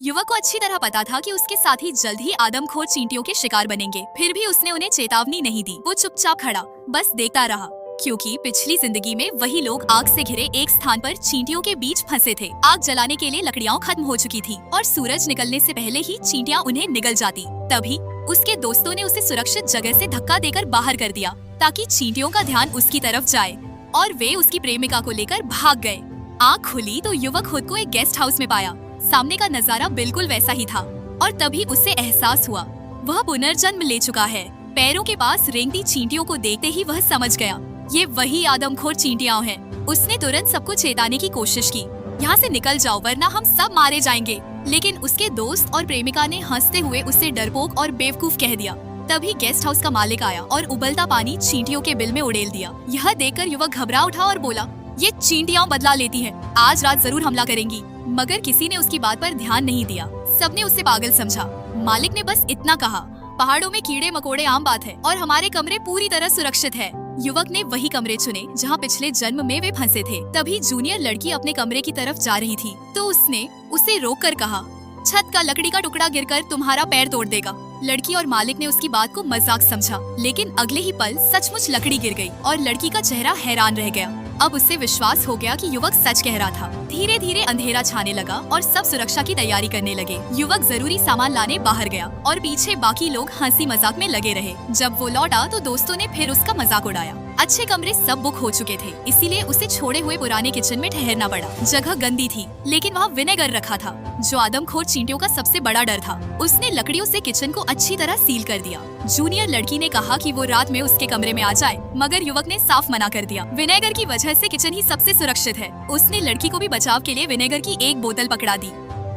युवक को अच्छी तरह पता था कि उसके साथी जल्द ही आदमखोर चींटियों के शिकार बनेंगे, फिर भी उसने उन्हें चेतावनी नहीं दी। वो चुपचाप खड़ा बस देखता रहा, क्योंकि पिछली जिंदगी में वही लोग आग से घिरे एक स्थान पर चींटियों के बीच फंसे थे। आग जलाने के लिए लकड़ियाँ खत्म हो चुकी थी और सूरज निकलने से पहले ही चींटियाँ उन्हें निगल जाती। तभी उसके दोस्तों ने उसे सुरक्षित जगह से धक्का देकर बाहर कर दिया ताकि चींटियों का ध्यान उसकी तरफ जाए, और वे उसकी प्रेमिका को लेकर भाग गए। आँख खुली तो युवक खुद को एक गेस्ट हाउस में पाया। सामने का नजारा बिल्कुल वैसा ही था और तभी उसे एहसास हुआ वह पुनर्जन्म ले चुका है। पैरों के पास रेंगती चींटियों को देखते ही वह समझ गया ये वही आदमखोर चींटियां हैं। उसने तुरंत सबको चेताने की कोशिश की, यहाँ से निकल जाओ वरना हम सब मारे जाएंगे। लेकिन उसके दोस्त और प्रेमिका ने हंसते हुए उसे डरपोक और बेवकूफ कह दिया। तभी गेस्ट हाउस का मालिक आया और उबलता पानी चींटियों के बिल में उड़ेल दिया। यह देखकर युवक घबरा उठा और बोला, ये चींटियां बदला लेती हैं, आज रात जरूर हमला करेंगी। मगर किसी ने उसकी बात पर ध्यान नहीं दिया। सबने उसे पागल समझा। मालिक ने बस इतना कहा, पहाड़ों में कीड़े मकोड़े आम बात है और हमारे कमरे पूरी तरह सुरक्षित है। युवक ने वही कमरे चुने जहाँ पिछले जन्म में वे फंसे थे। तभी जूनियर लड़की अपने कमरे की तरफ जा रही थी तो उसने उसे रोककर कहा, छत का लकड़ी का टुकड़ा गिरकर तुम्हारा पैर तोड़ देगा। लड़की और मालिक ने उसकी बात को मजाक समझा, लेकिन अगले ही पल सचमुच लकड़ी गिर गई और लड़की का चेहरा हैरान रह गया। अब उसे विश्वास हो गया कि युवक सच कह रहा था। धीरे धीरे अंधेरा छाने लगा और सब सुरक्षा की तैयारी करने लगे। युवक जरूरी सामान लाने बाहर गया और पीछे बाकी लोग हंसी मजाक में लगे रहे। जब वो लौटा तो दोस्तों ने फिर उसका मजाक उड़ाया। अच्छे कमरे सब बुक हो चुके थे, इसीलिए उसे छोड़े हुए पुराने किचन में ठहरना पड़ा। जगह गंदी थी लेकिन वहाँ विनेगर रखा था जो आदमखोर चींटियों का सबसे बड़ा डर था। उसने लकड़ियों से किचन को अच्छी तरह सील कर दिया। जूनियर लड़की ने कहा कि वो रात में उसके कमरे में आ जाए, मगर युवक ने साफ मना कर दिया। विनेगर की वजह से किचन ही सबसे सुरक्षित है। उसने लड़की को भी बचाव के लिए विनेगर की एक बोतल पकड़ा दी।